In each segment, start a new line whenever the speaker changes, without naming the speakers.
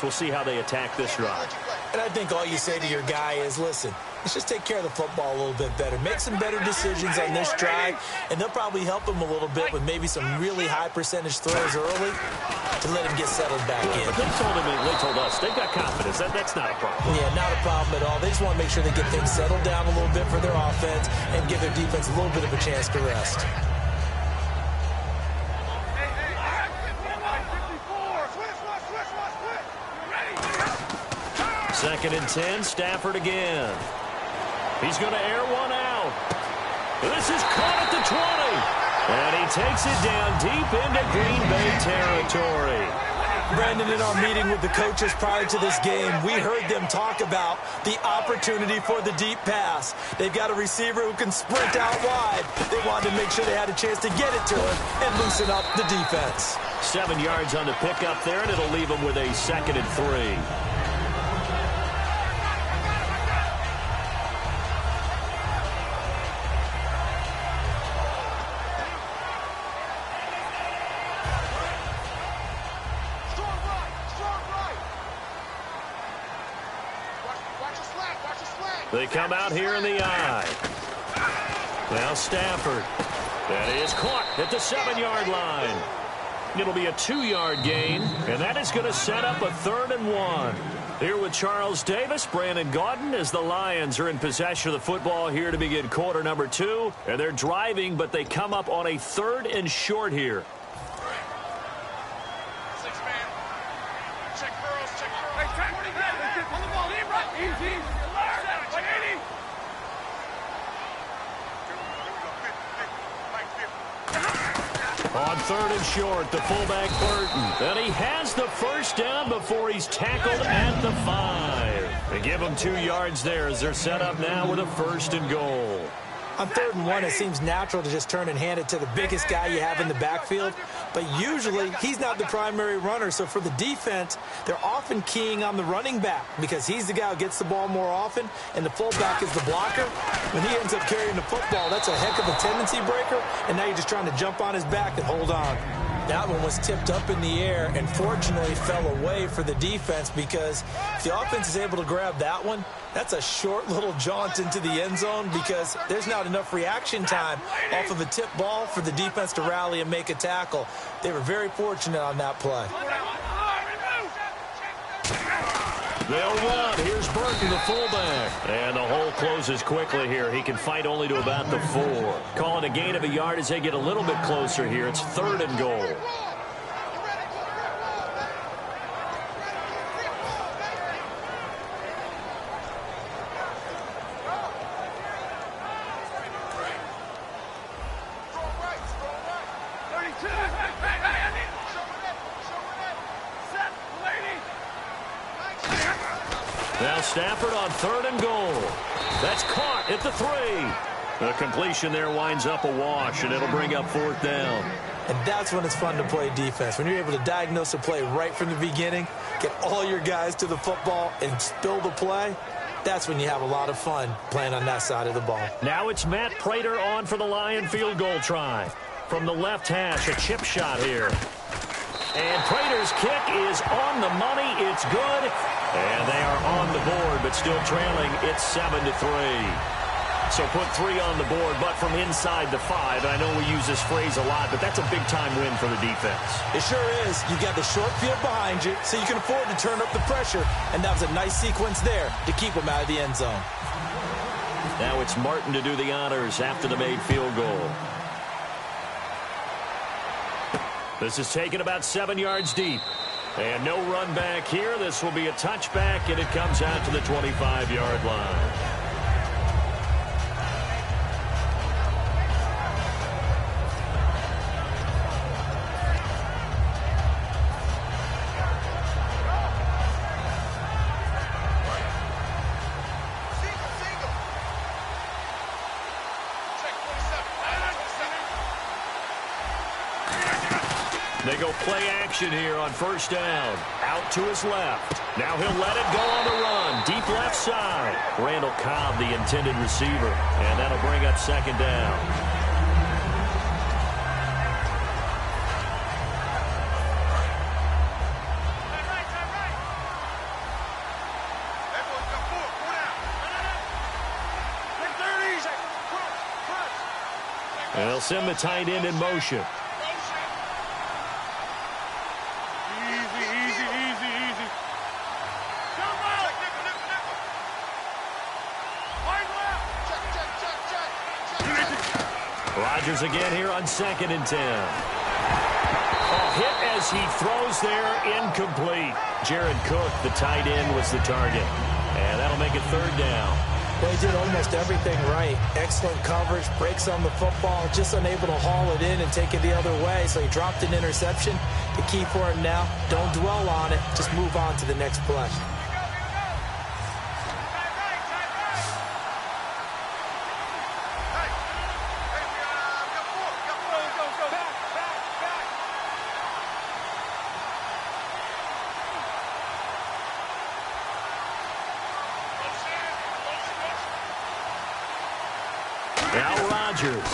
We'll see how they attack this drive.
And I think all you say to your guy is, listen, let's just take care of the football a little bit better. Make some better decisions on this drive, and they'll probably help him a little bit with maybe some really high percentage throws early to let him get settled back in.
But they told us they've got confidence. That's not a problem.
Yeah, not a problem at all. They just want to make sure they get things settled down a little bit for their offense and give their defense a little bit of a chance to rest.
Second and 10, Stafford again. He's going to air one out. This is caught at the 20. And he takes it down deep into Green Bay territory.
Brandon, in our meeting with the coaches prior to this game, we heard them talk about the opportunity for the deep pass. They've got a receiver who can sprint out wide. They wanted to make sure they had a chance to get it to him and loosen up the defense.
7 yards on the pickup there, and it'll leave him with a 2nd and 3. They come out here in the eye. Now Stafford. That is caught at the 7-yard line. It'll be a 2-yard gain, and that is going to set up a 3rd and 1. Here with Charles Davis, Brandon Gaudin, as the Lions are in possession of the football here to begin quarter number 2. And they're driving, but they come up on a 3rd and short here. On 3rd and short, the fullback Burton. And he has the first down before he's tackled at the 5. They give him 2 yards there as they're set up now with a 1st and goal.
On 3rd and 1, it seems natural to just turn and hand it to the biggest guy you have in the backfield. But usually, he's not the primary runner. So for the defense, they're often keying on the running back because he's the guy who gets the ball more often, and the fullback is the blocker. When he ends up carrying the football, that's a heck of a tendency breaker, and now you're just trying to jump on his back and hold on. That one was tipped up in the air and fortunately fell away for the defense because if the offense is able to grab that one, that's a short little jaunt into the end zone because there's not enough reaction time off of a tip ball for the defense to rally and make a tackle. They were very fortunate on that play.
They'll run. Here's Burton, the fullback. And the hole closes quickly here. He can fight only to about the 4. Calling a gain of a yard as they get a little bit closer here. It's 3rd and goal. Now Stafford on 3rd and goal. That's caught at the 3. The completion there winds up a wash, and it'll bring up 4th down.
And that's when it's fun to play defense. When you're able to diagnose a play right from the beginning, get all your guys to the football, and spill the play, that's when you have a lot of fun playing on that side of the ball.
Now it's Matt Prater on for the Lion field goal try. From the left hash, a chip shot here. And Prater's kick is on the money. It's good. And they are on the board, but still trailing. It's 7-3. So put 3 on the board, but from inside the 5. And I know we use this phrase a lot, but that's a big-time win for the defense.
It sure is. You got the short field behind you, so you can afford to turn up the pressure. And that was a nice sequence there to keep them out of the end zone.
Now it's Martin to do the honors after the made field goal. This is taken about 7 yards deep. And no run back here. This will be a touchback, and it comes out to the 25-yard line. They go play action here on 1st down. Out to his left. Now he'll let it go on the run. Deep left side. Randall Cobb, the intended receiver. And that'll bring up 2nd down. And they'll send the tight end in motion. Rodgers again here on 2nd and 10. Hit as he throws there, incomplete. Jared Cook, the tight end, was the target. And that'll make it 3rd down.
Well, he did almost everything right. Excellent coverage, breaks on the football, just unable to haul it in and take it the other way. So he dropped an interception. The key for him now, don't dwell on it. Just move on to the next play.
Now Rodgers.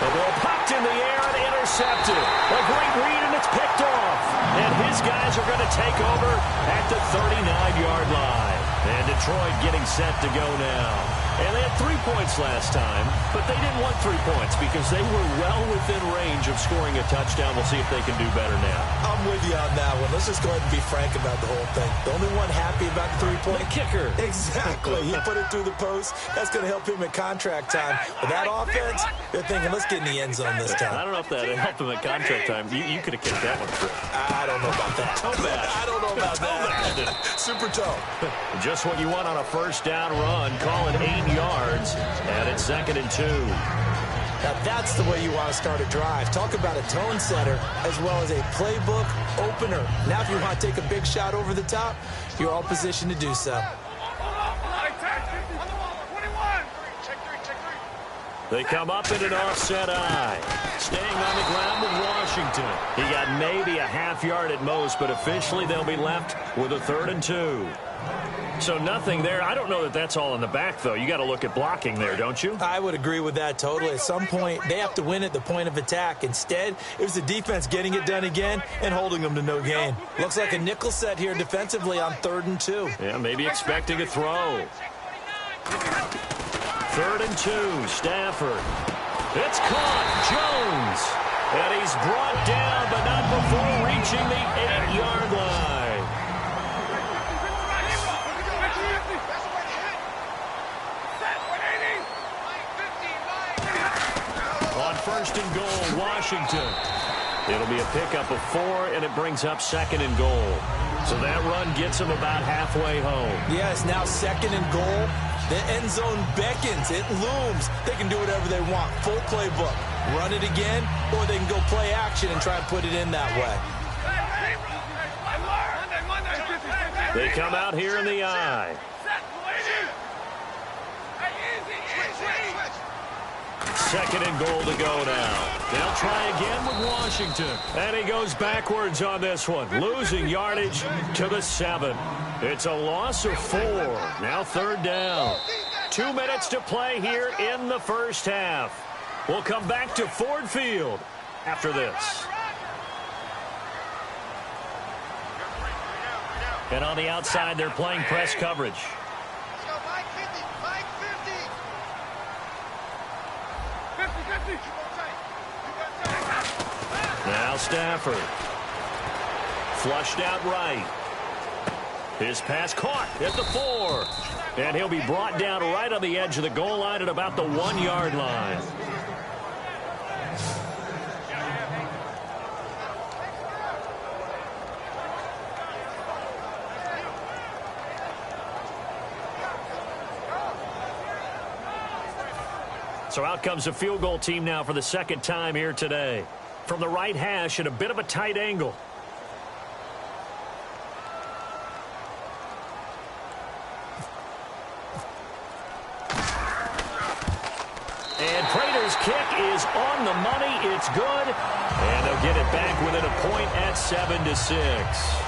The ball popped in the air and intercepted. A great read, and it's picked off. And his guys are going to take over at the 39-yard line. And Detroit getting set to go now. And they had 3 points last time, but they didn't want 3 points because they were well within range of scoring a touchdown. We'll see if they can do better now.
I'm with you on that one. Let's just go ahead and be frank about the whole thing. The only one happy about the 3-point?
The kicker.
Exactly. He put it through the post. That's going to help him at contract time. With that offense, they're thinking, let's get in the end zone this time.
I don't know if that helped him at contract time. You could have kicked that one through.
I don't know about that.
Toe bad.
I don't know about that. Super toe.
Just what you want on a 1st down run. Call it 8 yards. And it's 2nd and 2.
Now that's the way you want to start a drive. Talk about a tone setter as well as a playbook opener. Now if you want to take a big shot over the top, you're all positioned to do so.
They come up in an offset eye. Staying on the ground with Washington. He got maybe a half yard at most, but officially they'll be left with a 3rd and 2. So nothing there. I don't know that that's all in the back, though. You got to look at blocking there, don't you?
I would agree with that totally. At some point, they have to win at the point of attack. Instead, it was the defense getting it done again and holding them to no gain. Looks like a nickel set here defensively on 3rd and 2.
Yeah, maybe expecting a throw. 3rd and 2, Stafford. It's caught, Jones. And he's brought down, but not before reaching the 8-yard line. On 1st and goal, Washington. It'll be a pickup of 4, and it brings up 2nd and goal. So that run gets him about halfway home.
Yes, now 2nd and goal. The end zone beckons. It looms. They can do whatever they want. Full playbook. Run it again, or they can go play action and try and put it in that way.
They come out here in the eye. 2nd and goal to go now. They'll try again with Washington. And he goes backwards on this one, losing yardage to the 7. It's a loss of 4. Now 3rd down. 2 minutes to play here in the 1st half. We'll come back to Ford Field after this. And on the outside, they're playing press coverage. Now Stafford. Flushed out right. His pass caught at the 4. And he'll be brought down right on the edge of the goal line at about the 1-yard line. So out comes the field goal team now for the 2nd time here today. From the right hash at a bit of a tight angle. And Prater's kick is on the money. It's good. And they'll get it back within a point at 7-6.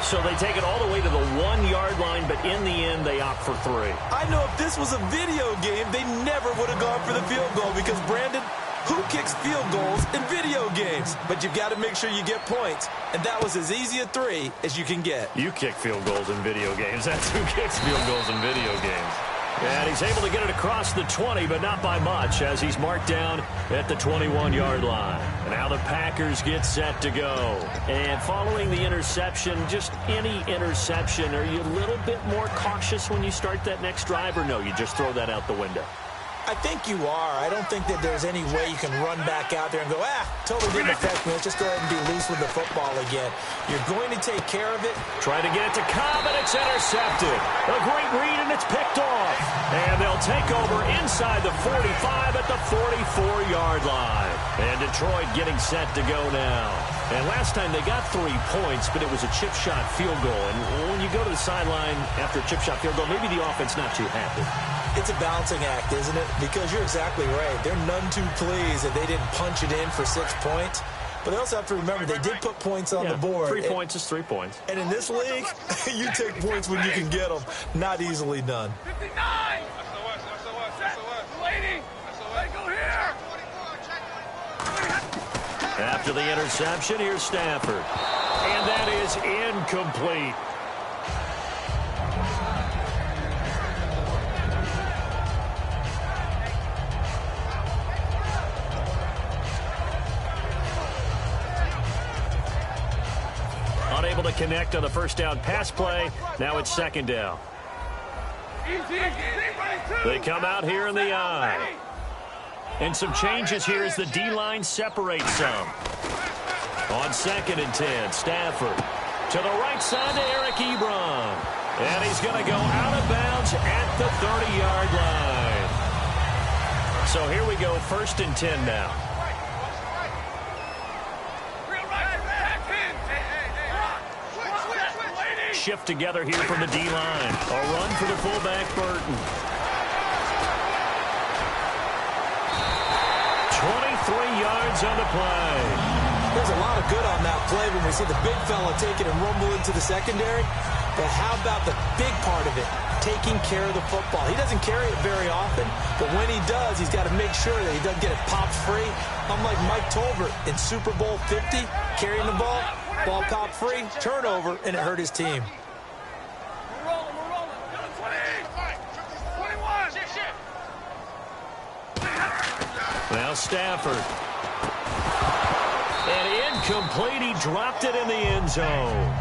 So they take it all the way to the 1-yard line, but in the end, they opt for 3.
I know if this was a video game, they never would have gone for the field goal because, Brandon, who kicks field goals in video games? But you've got to make sure you get points, and that was as easy a 3 as you can get.
You kick field goals in video games. That's who kicks field goals in video games. And he's able to get it across the 20, but not by much, as he's marked down at the 21-yard line. And now the Packers get set to go. And following the interception, just any interception, are you a little bit more cautious when you start that next drive, or no, you just throw that out the window?
I think you are. I don't think that there's any way you can run back out there and go, totally didn't affect me. Let's just go ahead and be loose with the football again. You're going to take care of it.
Try to get it to Cobb, and it's intercepted. A great read, and it's picked off. And they'll take over inside the 45 at the 44-yard line. And Detroit getting set to go now. And last time they got 3 points, but it was a chip shot field goal. And when you go to the sideline after a chip shot field goal, maybe the offense not too happy.
It's a balancing act, isn't it? Because you're exactly right. They're none too pleased that they didn't punch it in for 6 points. But they also have to remember they did put points on the board.
3 points is 3 points.
And in this league, you take points when you can get them. Not easily done.
59! Go here!
After the interception, here's Stafford. And that is incomplete. Unable to connect on the first down pass play. Now it's second down. They come out here in the I. And some changes here as the D-line separates some. On 2nd and 10, Stafford to the right side to Eric Ebron. And he's going to go out of bounds at the 30-yard line. So here we go, 1st and 10 now. Shift together here from the D-line. A run for the fullback, Burton. 23 yards on the play.
There's a lot of good on that play when we see the big fella take it and rumble into the secondary. But how about the big part of it, taking care of the football? He doesn't carry it very often, but when he does, he's got to make sure that he doesn't get it popped free. Unlike Mike Tolbert in Super Bowl 50, carrying the ball popped free, turnover, and it hurt his team.
We're rolling. 21.
Now Stafford. And incomplete. He dropped it in the end zone.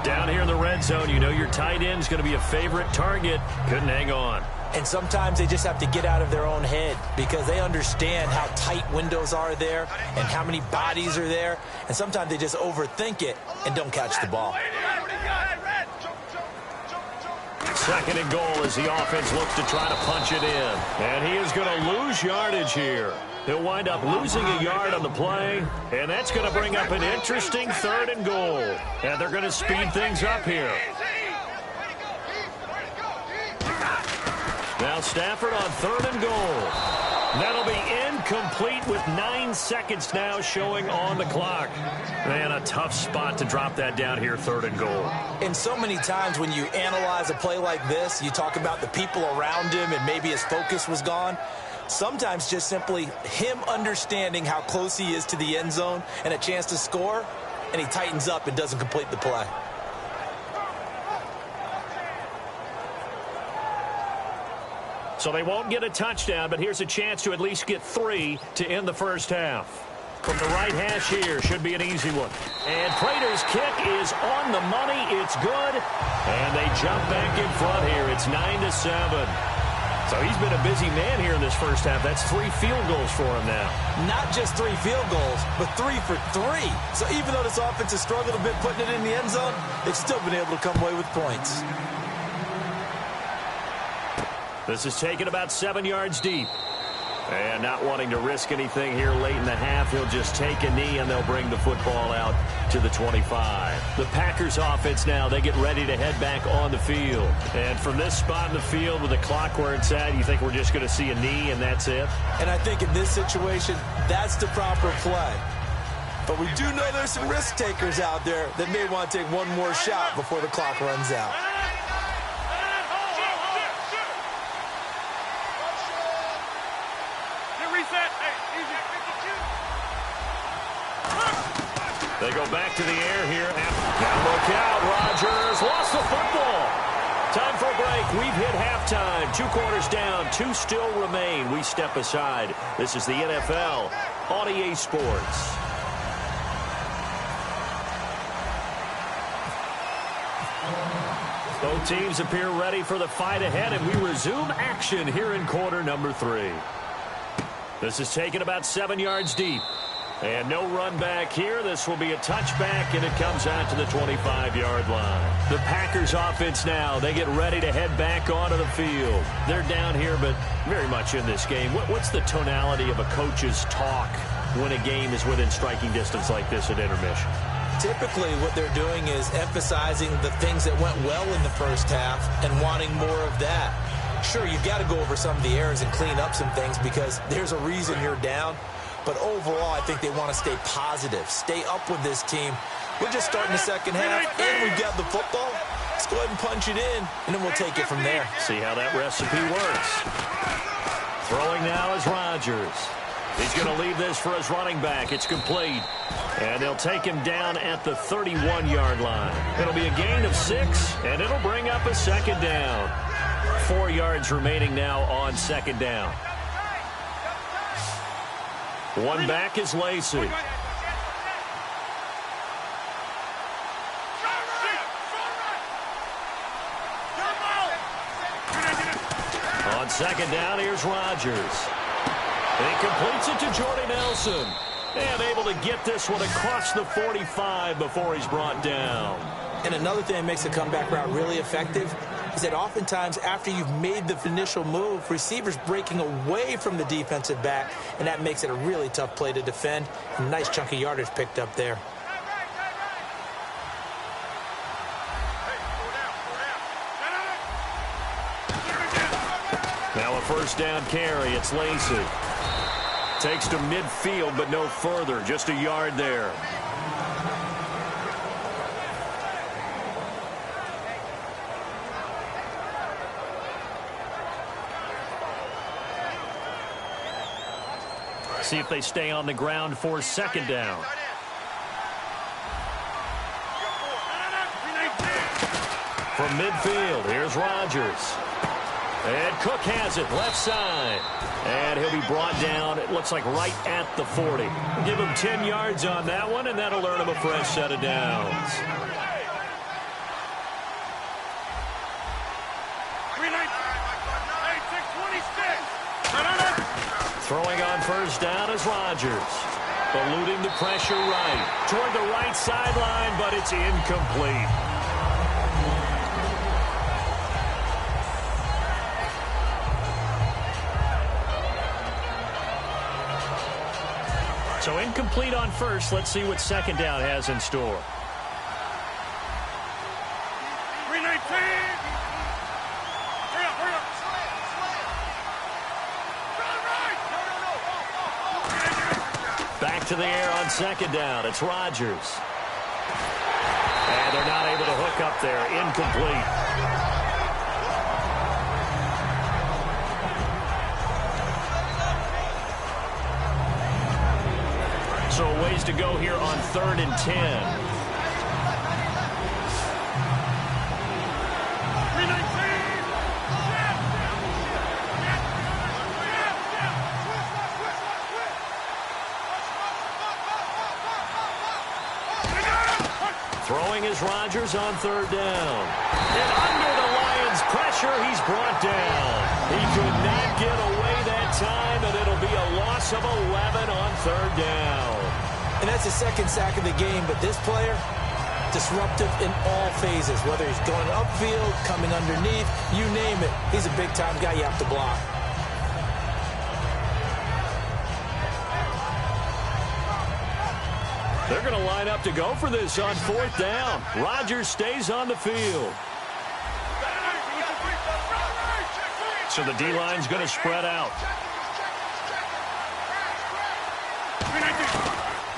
Down here in the red zone, you know your tight end is going to be a favorite target. Couldn't hang on.
And sometimes they just have to get out of their own head because they understand how tight windows are there and how many bodies are there. And sometimes they just overthink it and don't catch the ball.
2nd and goal as the offense looks to try to punch it in. And he is going to lose yardage here. He'll wind up losing a yard on the play, and that's going to bring up an interesting 3rd and goal. And they're going to speed things up here. Now Stafford on 3rd and goal. That'll be incomplete with 9 seconds now showing on the clock. Man, a tough spot to drop that down here, 3rd and goal.
And so many times when you analyze a play like this, you talk about the people around him and maybe his focus was gone. Sometimes just simply him understanding how close he is to the end zone and a chance to score, and he tightens up and doesn't complete the play.
So they won't get a touchdown, but here's a chance to at least get 3 to end the first half. From the right hash here, should be an easy one. And Prater's kick is on the money. It's good. And they jump back in front here. It's 9-7. So he's been a busy man here in this first half. That's 3 field goals for him now.
Not just 3 field goals, but 3 for 3. So even though this offense has struggled a bit putting it in the end zone, they've still been able to come away with points.
This is taken about 7 yards deep. And not wanting to risk anything here late in the half, he'll just take a knee and they'll bring the football out to the 25. The Packers offense now, they get ready to head back on the field. And from this spot in the field with the clock where it's at, you think we're just going to see a knee and that's it?
And I think in this situation, that's the proper play. But we do know there's some risk takers out there that may want to take one more shot before the clock runs out.
They go back to the air here. Now look out, Rodgers lost the football. Time for a break. We've hit halftime. 2 quarters down. 2 still remain. We step aside. This is the NFL on EA Sports. Both teams appear ready for the fight ahead, and we resume action here in quarter number 3. This is taken about 7 yards deep. And no run back here. This will be a touchback, and it comes out to the 25-yard line. The Packers offense now, they get ready to head back onto the field. They're down here, but very much in this game. What's the tonality of a coach's talk when a game is within striking distance like this at intermission?
Typically, what they're doing is emphasizing the things that went well in the first half and wanting more of that. Sure, you've got to go over some of the errors and clean up some things because there's a reason you're down. But overall, I think they want to stay positive, stay up with this team. We're just starting the second half, and we've got the football. Let's go ahead and punch it in, and then we'll take it from there.
See how that recipe works. Throwing now is Rodgers. He's going to leave this for his running back. It's complete. And they'll take him down at the 31-yard line. It'll be a gain of 6, and it'll bring up a second down. 4 yards remaining now on second down. One back is Lacey. On second down, here's Rodgers. And he completes it to Jordy Nelson. And able to get this one across the 45 before he's brought down.
And another thing that makes the comeback route really effective is that oftentimes after you've made the initial move, receivers breaking away from the defensive back, and that makes it a really tough play to defend. A nice chunk of yardage picked up there.
Now a first down carry. It's Lacey. Takes to midfield, but no further. Just a yard there. See if they stay on the ground for second down. From midfield, here's Rodgers. And Cook has it, left side. And he'll be brought down, it looks like right at the 40. Give him 10 yards on that one, and that'll earn him a fresh set of downs. Throwing on first down is Rodgers. Eluding the pressure right. Toward the right sideline, but it's incomplete. So incomplete on first. Let's see what second down has in store. Back to the air on second down. It's Rodgers. And they're not able to hook up there. Incomplete. So a ways to go here on 3rd and 10. Throwing is Rodgers on 3rd down. And under the Lions' pressure, he's brought down. He could not get away that time, and it'll be a loss of 11 on 3rd down.
And that's the second sack of the game, but this player, disruptive in all phases, whether he's going upfield, coming underneath, you name it. He's a big-time guy you have to block.
They're going to line up to go for this on 4th down. Rodgers stays on the field. So the D-line's going to spread out.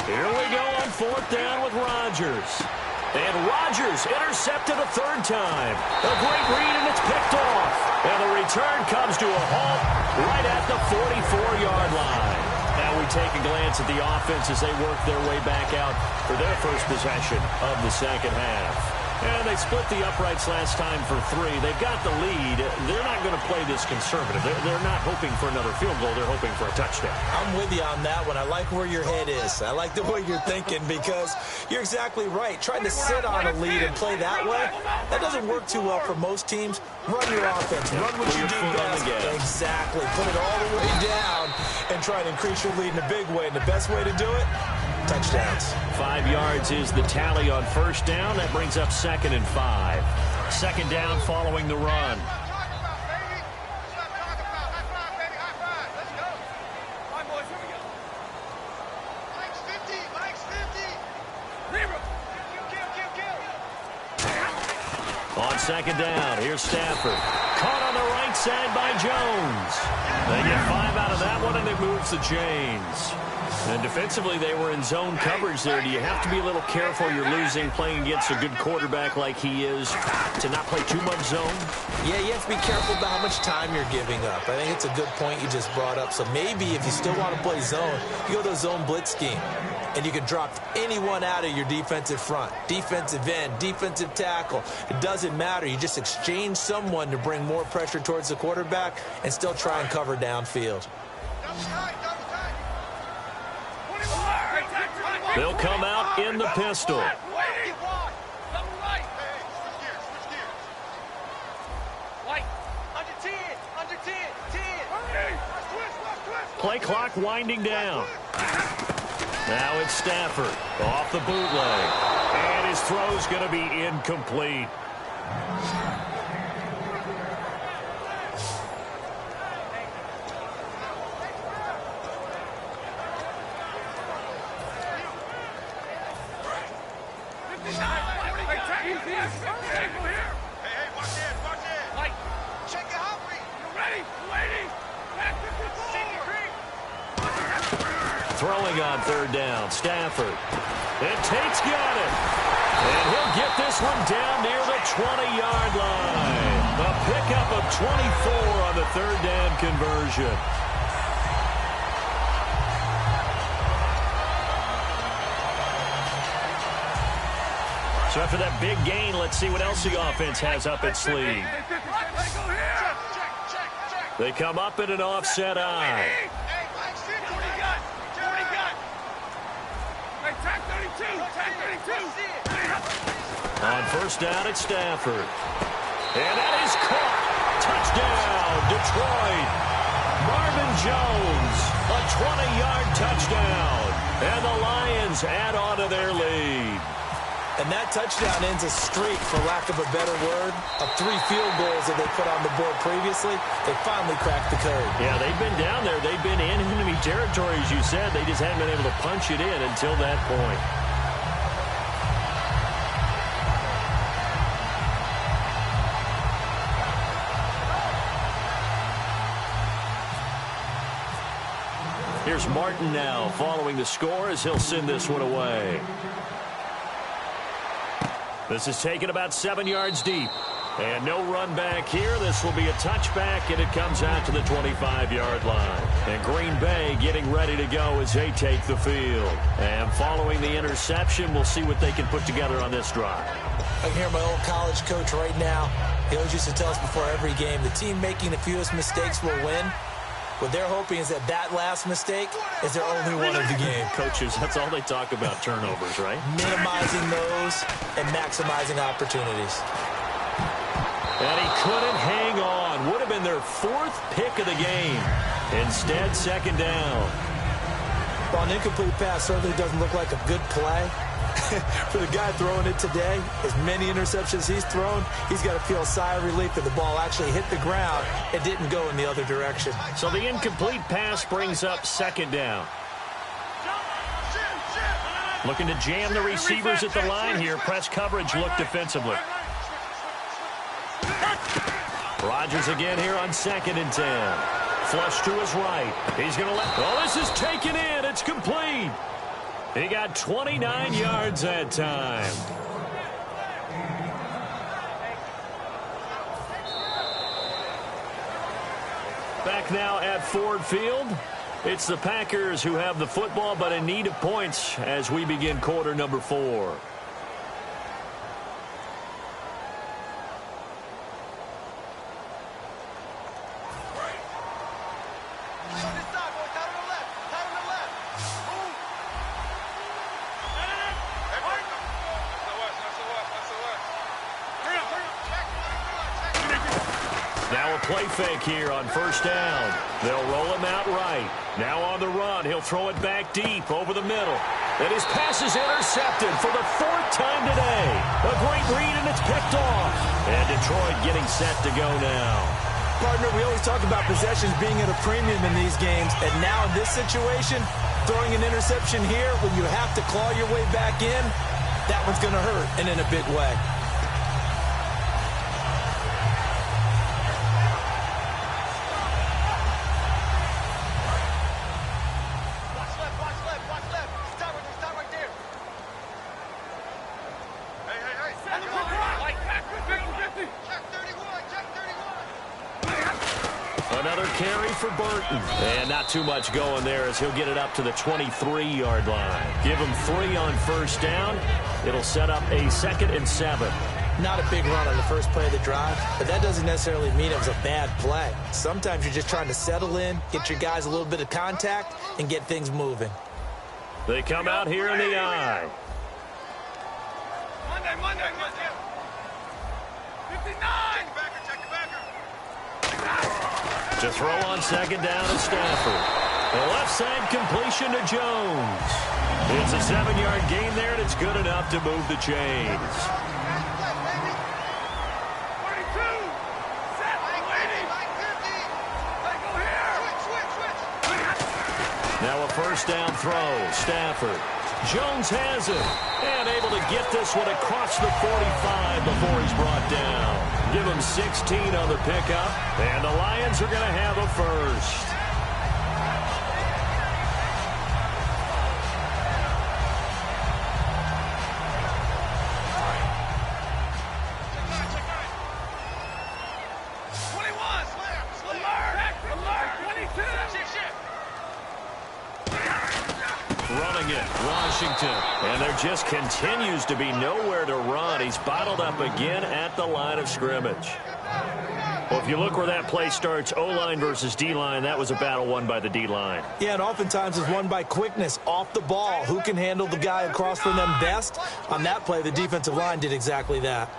Here we go on 4th down with Rodgers. And Rodgers intercepted a 3rd time. A great read, and it's picked off. And the return comes to a halt right at the 44-yard line. Now we take a glance at the offense as they work their way back out for their first possession of the second half. And they split the uprights last time for 3. They've got the lead. They're not going to play this conservative. They're not hoping for another field goal. They're hoping for a touchdown.
I'm with you on that one. I like where your head is. I like the way you're thinking because you're exactly right. Trying to sit on a lead and play that way, that doesn't work too well for most teams. Run your offense. Run what you do best. Exactly. Put it all the way down and try to increase your lead in a big way. And the best way to do it, touchdowns.
5 yards is the tally on first down. That brings up 2nd and 5. Second down following the run. On second down, here's Stafford. Caught on the right side by Jones. They get 5 out of that one, and it moves the chains. And defensively, they were in zone coverage there. Do you have to be a little careful? You're losing, playing against a good quarterback like he is, to not play too much zone?
Yeah, you have to be careful about how much time you're giving up. I think it's a good point you just brought up. So maybe if you still want to play zone, you go to a zone blitz scheme. And you can drop anyone out of your defensive front. Defensive end, defensive tackle. It doesn't matter. You just exchange someone to bring more pressure towards the quarterback and still try and cover downfield.
They'll come out in the pistol. Play clock winding down. Now it's Stafford off the bootleg. And his throw's going to be incomplete. Throwing on third down, Stafford. And Tate's got it. And he'll get this one down near the 20-yard line. A pickup of 24 on the third down conversion. So after that big gain, let's see what else the offense has up its sleeve. They come up in an offset eye. On first down, it's Stafford. And that is caught. Touchdown, Detroit. Marvin Jones, a 20-yard touchdown. And the Lions add on to their lead.
And that touchdown ends a streak, for lack of a better word, of 3 field goals that they put on the board previously. They finally cracked the code. Yeah,
they've been down there. They've been in enemy territory, as you said. They just haven't been able to punch it in until that point. Here's Martin now following the score as he'll send this one away. This is taken about 7 yards deep. And no run back here. This will be a touchback, and it comes out to the 25-yard line. And Green Bay getting ready to go as they take the field. And following the interception, we'll see what they can put together on this drive.
I can hear my old college coach right now. He always used to tell us before every game, the team making the fewest mistakes will win. What they're hoping is that last mistake is their only one of the game.
Coaches, that's all they talk about, turnovers, right?
Minimizing those and maximizing opportunities.
And he couldn't hang on. Would have been their 4th pick of the game. Instead, second down.
Well, an incomplete pass certainly doesn't look like a good play. For the guy throwing it today, as many interceptions he's thrown, he's got to feel a sigh of relief that the ball actually hit the ground and didn't go in the other direction.
So the incomplete pass brings up second down. Looking to jam the receivers at the line here. Press coverage look defensively. Rodgers again here on 2nd and 10. Flush to his right. He's going to let... Oh, this is taken in. It's complete. He got 29 yards that time. Back now at Ford Field. It's the Packers who have the football, but in need of points as we begin quarter number 4. play fake here on first down. They'll roll him out right. Now on the run, he'll throw it back deep over the middle. And his pass is intercepted for the 4th time today. A great read, and it's picked off. And Detroit getting set to go now.
Partner, we always talk about possessions being at a premium in these games. And now in this situation, throwing an interception here when you have to claw your way back in, that one's going to hurt, and in a big way.
Another carry for Burton. And not too much going there as he'll get it up to the 23-yard line. Give him 3 on first down. It'll set up a 2nd and 7.
Not a big run on the first play of the drive, but that doesn't necessarily mean it was a bad play. Sometimes you're just trying to settle in, get your guys a little bit of contact, and get things moving.
They come out here in the I.
Monday. 59.
To throw on second down to Stafford. The left side completion to Jones. It's a 7-yard gain there, and it's good enough to move the chains.
42. Set. Waiting. Go here. Switch.
Now a first down throw. Stafford. Jones has it. And able to get this one across the 45 before he's brought down. Give him 16 on the pickup. And the Lions are going to have a first. Running it, Washington. And there just continues to be nowhere to run. He's bottled up again at the line of scrimmage. Well, if you look where that play starts, O-line versus D-line, that was a battle won by the D-line.
Yeah, and oftentimes it's won by quickness off the ball. Who can handle the guy across from them best? On that play, the defensive line did exactly that.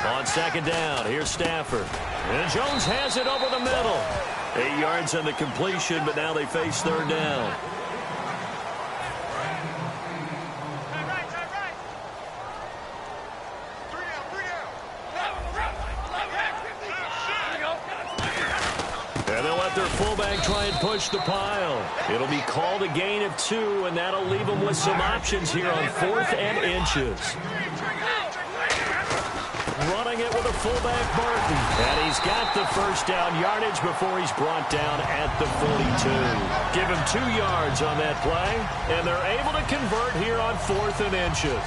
On second down, here's Stafford. And Jones has it over the middle. 8 yards on the completion, but now they face third down. And they'll let their fullback try and push the pile. It'll be called a gain of 2, and that'll leave them with some options here on 4th and inches. Running it with a fullback, Barton. And he's got the first down yardage before he's brought down at the 42. Give him 2 yards on that play, and they're able to convert here on 4th and inches.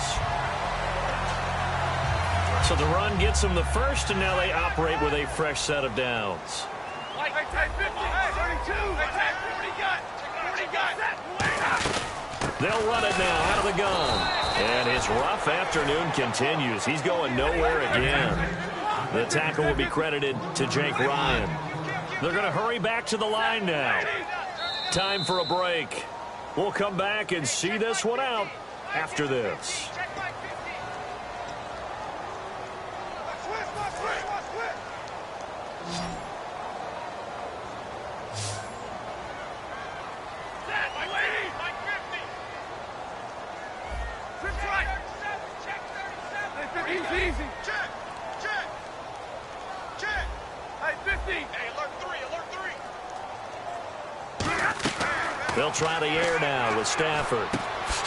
So the run gets them the first, and now they operate with a fresh set of downs. They'll run it now out of the gun. And his rough afternoon continues. He's going nowhere again. The tackle will be credited to Jake Ryan. They're going to hurry back to the line now. Time for a break. We'll come back and see this one out after this.
Easy. Check. Hey, 50. Hey, alert 3.
They'll try the air now with Stafford.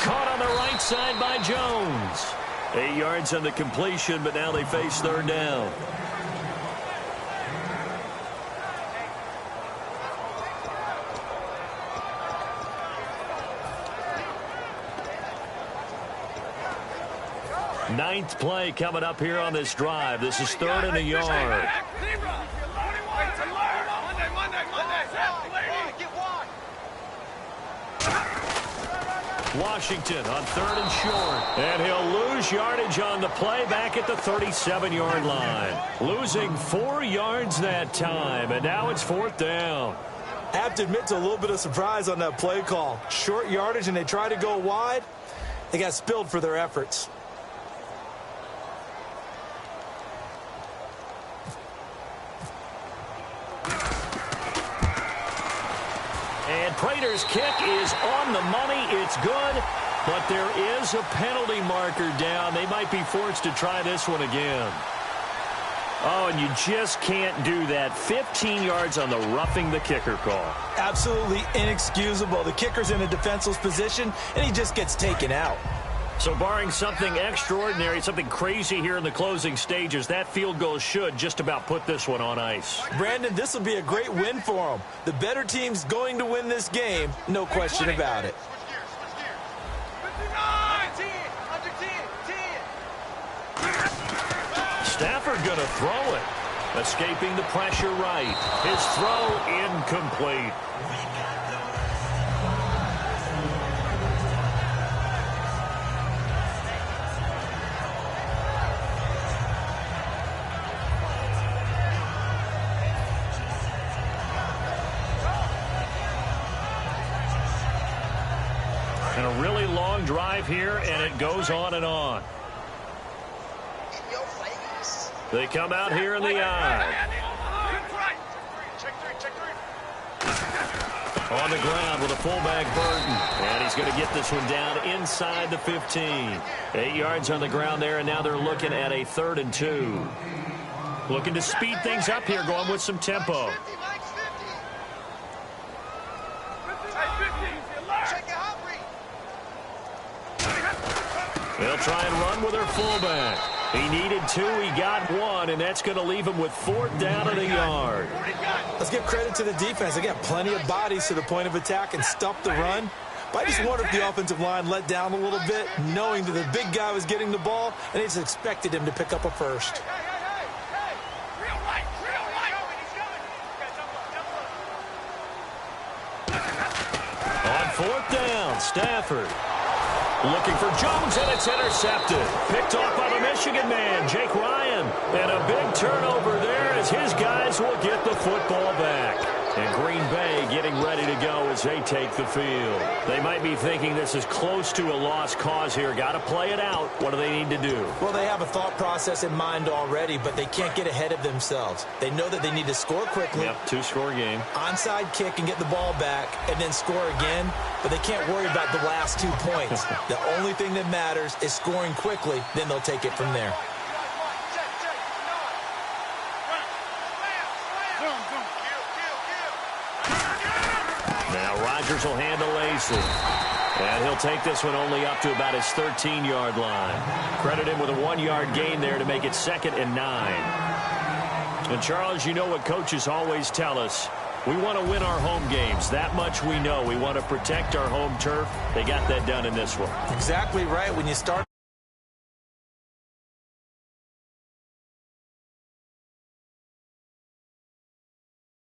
Caught on the right side by Jones. 8 yards on the completion, but now they face third down. Ninth play coming up here on this drive. This is 3rd and a yard. Washington on 3rd and short. And he'll lose yardage on the play back at the 37-yard line. Losing 4 yards that time, and now it's 4th down.
I have to admit to a little bit of surprise on that play call. Short yardage, and they try to go wide. They got spilled for their efforts.
And Prater's kick is on the money. It's good, but there is a penalty marker down. They might be forced to try this one again. Oh, and you just can't do that. 15 yards on the roughing the kicker call.
Absolutely inexcusable. The kicker's in a defenseless position, and he just gets taken out.
So barring something extraordinary, something crazy here in the closing stages, that field goal should just about put this one on ice.
Brandon, this will be a great win for him. The better team's going to win this game, no question about it.
59! Under 10!
Stafford going to throw it. Escaping the pressure right. His throw incomplete. And a really long drive here, and it goes on and on. They come out here in the eye. On the ground with a fullback Burton. And he's going to get this one down inside the 15. 8 yards on the ground there, and now they're looking at a 3rd and 2. Looking to speed things up here, going with some tempo. They'll try and run with their fullback. He needed 2, he got 1, and that's going to leave him with 4th down and a yard.
Let's give credit to the defense. They got plenty of bodies to the point of attack and stuff the run. But I just wonder if the offensive line let down a little bit, knowing that the big guy was getting the ball, and they just expected him to pick up a first.
On 4th down, Stafford. Looking for Jones, and it's intercepted. Picked off by the Michigan man, Jake Ryan. And a big turnover there as his guys will get the football back. And Green Bay getting ready to go as they take the field. They might be thinking this is close to a lost cause here. Got to play it out. What do they need to do?
Well, they have a thought process in mind already, but they can't get ahead of themselves. They know that they need to score quickly.
Yep, 2-score game.
Onside kick and get the ball back and then score again, but they can't worry about the last 2 points. The only thing that matters is scoring quickly, then they'll take it from there.
Now Rodgers will handle Lacey. And he'll take this one only up to about his 13-yard line. Credit him with a 1-yard gain there to make it 2nd and 9. And Charles, you know what coaches always tell us. We want to win our home games. That much we know. We want to protect our home turf. They got that done in this one.
Exactly right. When you start